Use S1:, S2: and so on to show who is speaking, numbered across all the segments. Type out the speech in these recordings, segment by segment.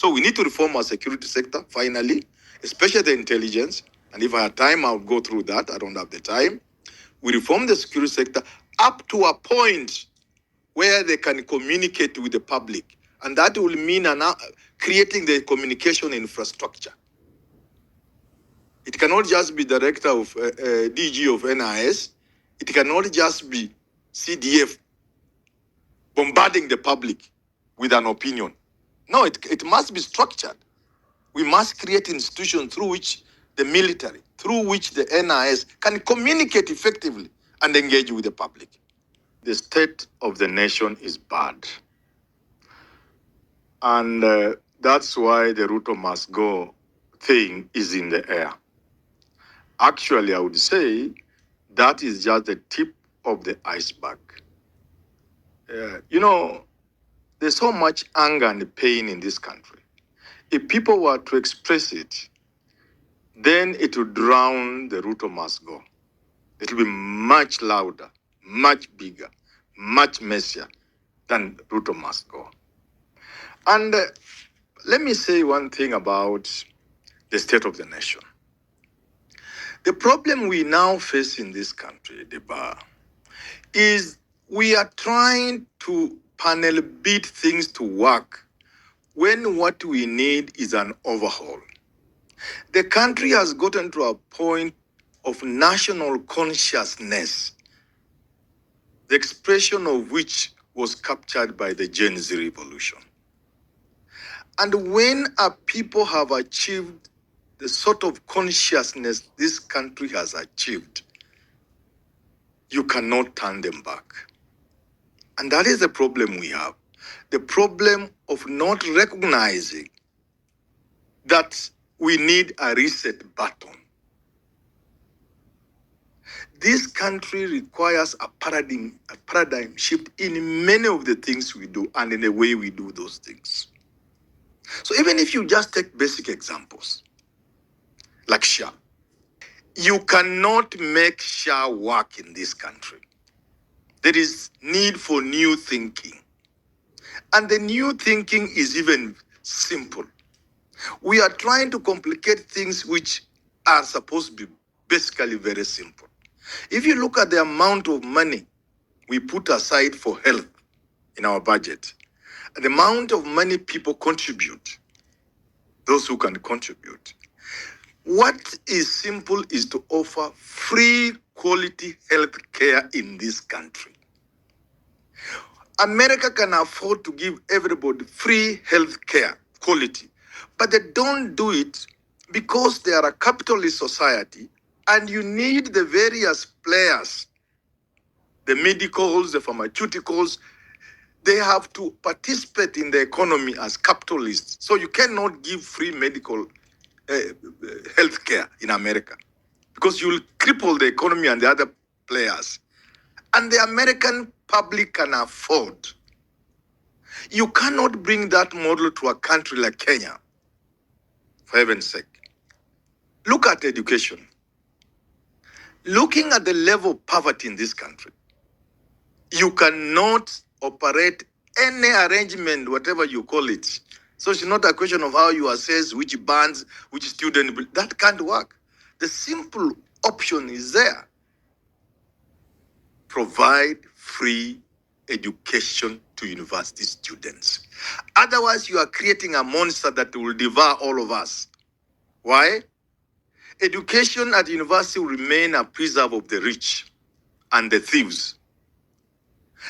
S1: So we need to reform our security sector, finally, especially the intelligence. And if I had time, I would go through that. I don't have the time. We reform the security sector up to a point where they can communicate with the public. And that will mean creating the communication infrastructure. It cannot just be director of DG of NIS. It cannot just be CDF bombarding the public with an opinion. No, it must be structured. We must create institutions through which the military, through which the NIS can communicate effectively and engage with the public. The state of the nation is bad. And that's why the Ruto must go thing is in the air. Actually, I would say that is just the tip of the iceberg. There's so much anger and pain in this country. If people were to express it, then it would drown the Ruto must go. It will be much louder, much bigger, much messier than Ruto must go. And let me say one thing about the state of the nation. The problem we now face in this country, Deba, is we are trying to panel beat things to work when what we need is an overhaul. The country has gotten to a point of national consciousness, the expression of which was captured by the Gen Z revolution. And when a people have achieved the sort of consciousness this country has achieved, you cannot turn them back. And that is the problem we have. The problem of not recognizing that we need a reset button. This country requires a paradigm shift in many of the things we do and in the way we do those things. So even if you just take basic examples, like SHA, you cannot make SHA work in this country. There is need for new thinking. And the new thinking is even simple. We are trying to complicate things which are supposed to be basically very simple. If you look at the amount of money we put aside for health in our budget, the amount of money people contribute, those who can contribute, what is simple is to offer free quality health care in this country. America can afford to give everybody free health care, quality, but they don't do it because they are a capitalist society and you need the various players, the medicals, the pharmaceuticals, they have to participate in the economy as capitalists. So you cannot give free medical health care in America because you will cripple the economy and the other players. And the American public can afford. You cannot bring that model to a country like Kenya, for heaven's sake. Look at education. Looking at the level of poverty in this country, you cannot operate any arrangement, whatever you call it. So it's not a question of how you assess which bands, which student, that can't work. The simple option is there. Provide free education to university students. Otherwise, you are creating a monster that will devour all of us. Why? Education at university will remain a preserve of the rich and the thieves.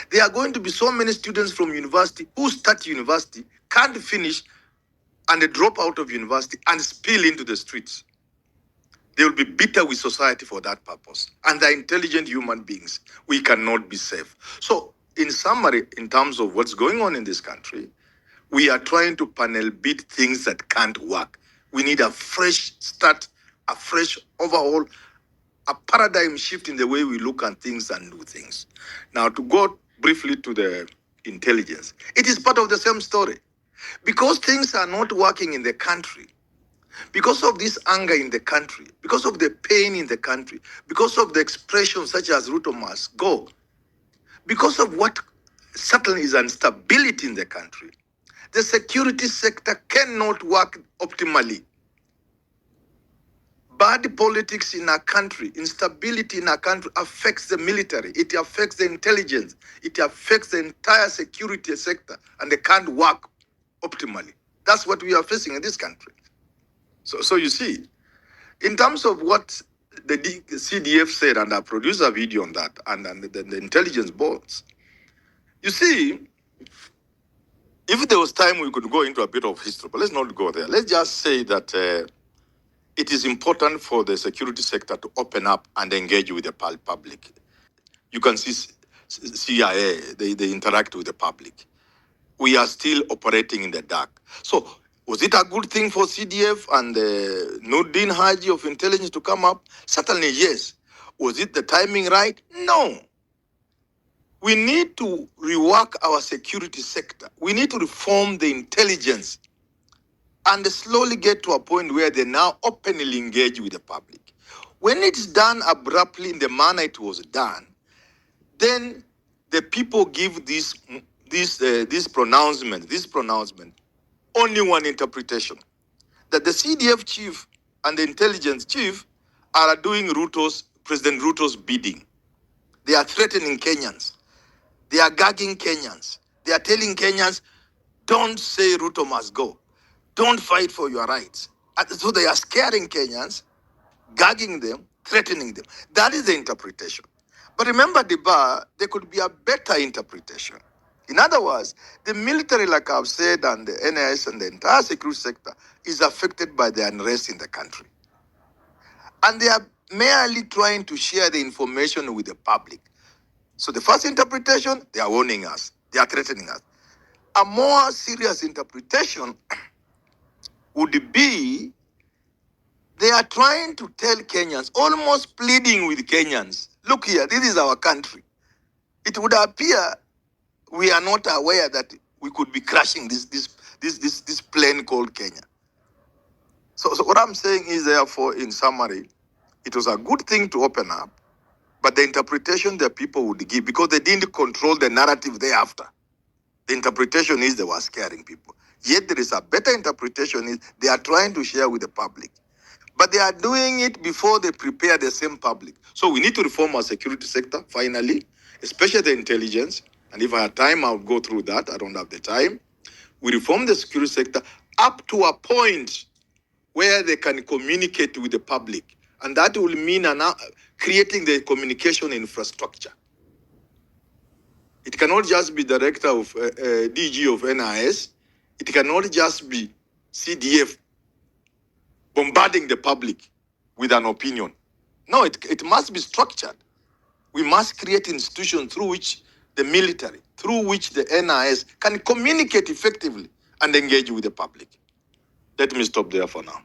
S1: There are going to be so many students from university who start university, can't finish, and they drop out of university and spill into the streets. They will be bitter with society for that purpose. And they're intelligent human beings. We cannot be safe. So, in summary, in terms of what's going on in this country, we are trying to panel beat things that can't work. We need a fresh start, a fresh overhaul, a paradigm shift in the way we look at things and do things. Now, to go briefly to the intelligence, it is part of the same story. Because things are not working in the country, because of this anger in the country, because of the pain in the country, because of the expressions such as Ruto must go, because of what certainly is instability in the country, The security sector cannot work optimally. Bad politics in our country, instability in our country affects the military. It affects the intelligence. It affects the entire security sector, and they can't work optimally. That's what we are facing in this country. So you see, in terms of what the CDF said, and I produced a video on that, and the intelligence boards, you see, if there was time, we could go into a bit of history, but let's not go there. Let's just say that it is important for the security sector to open up and engage with the public. You can see CIA, they interact with the public. We are still operating in the dark. So was it a good thing for CDF and Nurdin Haji of intelligence to come up? Certainly, yes. Was it the timing right? No. We need to rework our security sector. We need to reform the intelligence and slowly get to a point where they now openly engage with the public. When it's done abruptly in the manner it was done, then the people give this pronouncement only one interpretation, that the CDF chief and the intelligence chief are doing President Ruto's bidding. They are threatening Kenyans. They are gagging Kenyans. They are telling Kenyans, don't say Ruto must go. Don't fight for your rights. And so they are scaring Kenyans, gagging them, threatening them. That is the interpretation. But remember, there could be a better interpretation. In other words, the military, like I've said, and the NIS and the entire security sector is affected by the unrest in the country. And they are merely trying to share the information with the public. So the first interpretation, they are warning us. They are threatening us. A more serious interpretation would be they are trying to tell Kenyans, almost pleading with Kenyans, look here, this is our country. It would appear we are not aware that we could be crashing this plane called Kenya. So what I'm saying is, therefore, in summary, it was a good thing to open up, but the interpretation that people would give, because they didn't control the narrative thereafter, the interpretation is they were scaring people. Yet there is a better interpretation, is they are trying to share with the public. But they are doing it before they prepare the same public. So we need to reform our security sector, finally, especially the intelligence. And if I had time, I would go through that. I don't have the time. We reform the security sector up to a point where they can communicate with the public. And that will mean creating the communication infrastructure. It cannot just be director of DG of NIS. It cannot just be CDF bombarding the public with an opinion. No, it must be structured. We must create institutions through which the military, through which the NIS can communicate effectively and engage with the public. Let me stop there for now.